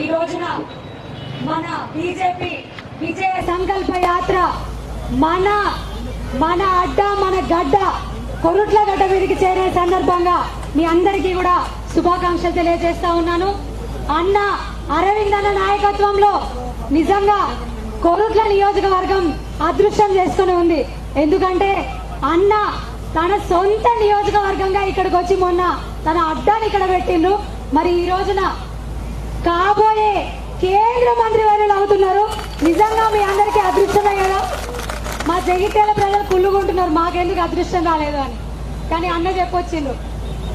ఈ రోజున మన బీజేపీ విజయ సంకల్ప యాత్ర మన అడ్డ మన గడ్డ కొరుట్ల గడ్డ మీదకి చేరే సందర్భంగా మీ అందరికీ కూడా శుభాకాంక్షలు తెలియజేస్తా ఉన్నాను. అన్న అరవింద్ అన్న నాయకత్వంలో నిజంగా కొరుట్ల నియోజకవర్గం అదృష్టం చేసుకుని ఉంది. ఎందుకంటే అన్న తన సొంత నియోజకవర్గంగా ఇక్కడికి వచ్చి మొన్న తన అడ్డాన్ని ఇక్కడ పెట్టిండ్రు. మరి ఈ రోజున కాబోయే కేంద్ర మంత్రి వర్యులు అవుతున్నారు. నిజంగా మీ అందరికీ అదృష్టమే కదా. మా జగిత్యాల ప్రజలు కుళ్ళుకుంటున్నారు మాకెందుకు అదృష్టం రాలేదు అని. కానీ అన్న చెప్పొచ్చిండ్రు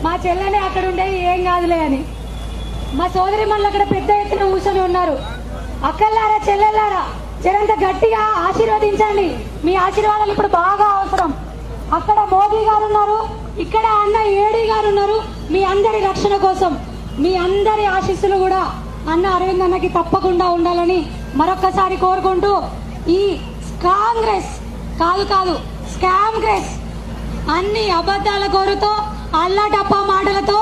మా చెల్లెనే అక్కడ ఉండేది ఏం కాదులే అని. మా సోదరి మళ్ళీ అక్కడ పెద్ద ఎత్తున కూర్చొని ఉన్నారు. అక్కల్లారా చెల్లెల్లారా జరంత గట్టిగా ఆశీర్వదించండి. మీ ఆశీర్వాదాలు ఇప్పుడు బాగా అవసరం. అక్కడ మోదీ గారు ఉన్నారు, ఇక్కడ అన్న ఏడీ గారు ఉన్నారు. మీ అందరి రక్షణ కోసం మీ అందరి ఆశీస్సులు కూడా అన్న అరవింద్ అన్నకి తప్పకుండా ఉండాలని మరొక్కసారి కోరుకుంటూ, ఈ కాంగ్రెస్ కాదు స్కామ్గ్రెస్ అన్ని అబద్ధాల కోరుతో అల్లాటప్ప మాటలతో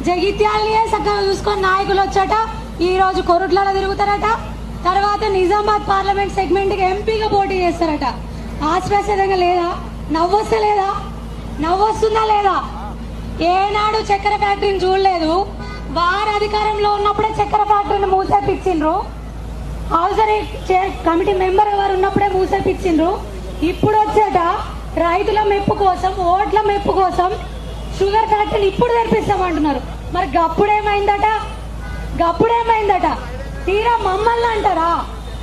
జగిత్యాలనే చక్కగా చూసుకొని నాయకులు వచ్చాట ఈ రోజు కొరుట్లలో తిరుగుతారట. తర్వాత నిజామాబాద్ పార్లమెంట్ సెగ్మెంట్ కి ఎంపీగా పోటీ చేస్తారట. ఆశ్వాసంగా లేదా? నవ్వొస్తలేదా? నవ్వొస్తుందా లేదా? ఏనాడు చక్కెర ఫ్యాక్టరీని చూడలేదు. వారు అధికారంలో ఉన్నప్పుడే చక్కెర ఫ్యాక్టరీని మూసేపించిండ్రు. హౌసరీ కమిటీ మెంబర్ వారు ఉన్నప్పుడే మూసేపించిండ్రు. ఇప్పుడు వచ్చేట రైతుల మెప్పు కోసం, ఓట్ల మెప్పు కోసం షుగర్ ఫ్యాక్టరీని ఇప్పుడు తెరిపిస్తామంటున్నారు. మరి గప్పుడేమైందట? తీరా మమ్మల్ని అంటారా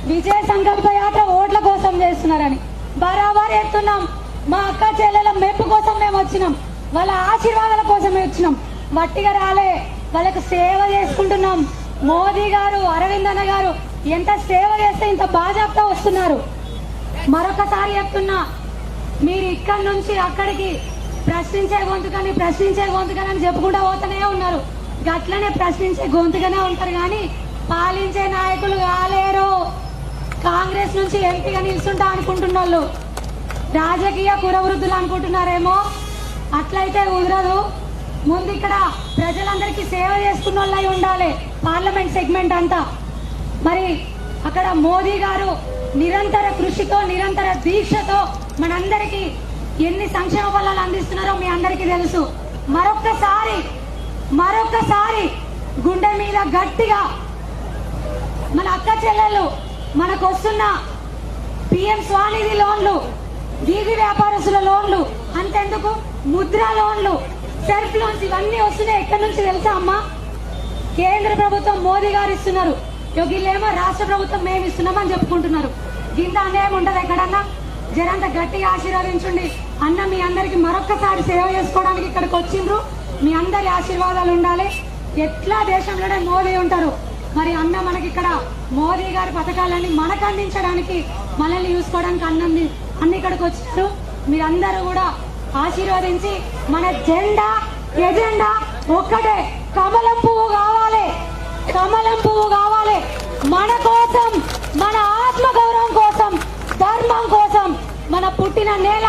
విజయ సంకల్ప యాత్ర ఓట్ల కోసం చేస్తున్నారని? బరాబర్ చెప్తున్నాం. మా అక్క చెల్లెల మెప్పు కోసం మేము వచ్చినాం, వాళ్ళ ఆశీర్వాదాల కోసమే వచ్చినాం. వట్టిగా రాలే, వాళ్ళకు సేవ చేసుకుంటున్నాం. మోదీ గారు, అరవింద్ అన్న గారు ఎంత సేవ చేస్తే ఇంత బాజాప్తా వస్తున్నారు. మరొకసారి చెప్తున్నా, మీరు ఇక్కడి నుంచి అక్కడికి ప్రశ్నించే గొంతుకని అని చెప్పుకుంటూ పోతూనే ఉన్నారు. గట్లనే ప్రశ్నించే గొంతుగానే ఉంటారు కానీ పాలించే నాయకులు కాలేరు. కాంగ్రెస్ నుంచి ఎంపీగా నిల్చుంటా అనుకుంటున్న వాళ్ళు రాజకీయ కురవృద్ధులు అనుకుంటున్నారేమో. అట్లయితే కుదరదు. ముందు ఇక్కడ ప్రజలందరికీ సేవ చేసుకున్న వాళ్ళై ఉండాలి పార్లమెంట్ సెగ్మెంట్ అంతా. మరి అక్కడ మోదీ గారు నిరంతర కృషితో, నిరంతర దీక్షతో మనందరికీ ఎన్ని సంక్షేమ ఫలాలు అందిస్తున్నారో మీ అందరికీ తెలుసు. మరొక్కసారి గుండె మీద గట్టిగా మన అక్క చెల్లెళ్ళు మనకు వస్తున్న పిఎం స్వానిధి లోన్లు, వీధి వ్యాపారస్తుల లోన్లు, అంతెందుకు ముద్రా లోన్లు, సెల్ఫ్ లోన్స్ ఇవన్నీ వస్తున్నాయి. ఎక్కడి నుంచి తెలుసా అమ్మా? కేంద్ర ప్రభుత్వం మోదీ గారు ఇస్తున్నారు. వీళ్ళేమో రాష్ట్ర ప్రభుత్వం మేము ఇస్తున్నామని చెప్పుకుంటున్నారు. దీంతో అన్యాయం ఉండదు ఎక్కడన్నా? జరంత గట్టిగా ఆశీర్వదించండి. అన్న మీ అందరికి మరొక్కసారి సేవ చేసుకోవడానికి ఇక్కడికి వచ్చిండ్రు. మీ అందరి ఆశీర్వాదాలు ఉండాలి. ఎట్లా దేశంలోనే మోదీ ఉంటారు. మరి అన్న మనకి ఇక్కడ మోదీ గారి పథకాలన్నీ మనకు అందించడానికి, మనల్ని చూసుకోవడానికి అన్ని ఇక్కడికి వచ్చారు. మీరందరూ కూడా ఆశీర్వదించి మన ఎజెండా ఒక్కటే, కమలం పువ్వు కావాలి. మన కోసం, మన ఆత్మగౌరవం కోసం, ధర్మం కోసం, మన పుట్టిన నేల,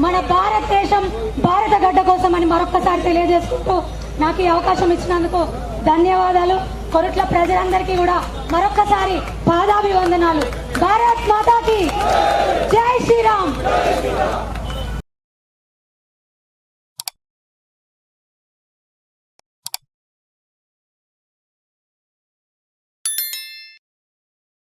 మన భారతదేశం, భారత గడ్డ కోసం అని మరొక్కసారి తెలియజేసుకుంటూ నాకు ఈ అవకాశం ఇచ్చినందుకు ధన్యవాదాలు. కొరుట్ల ప్రజలందరికీ కూడా మరొక్కసారి పాదాభివందనాలు. భారత్ మాతాకి జై శ్రీరామ్.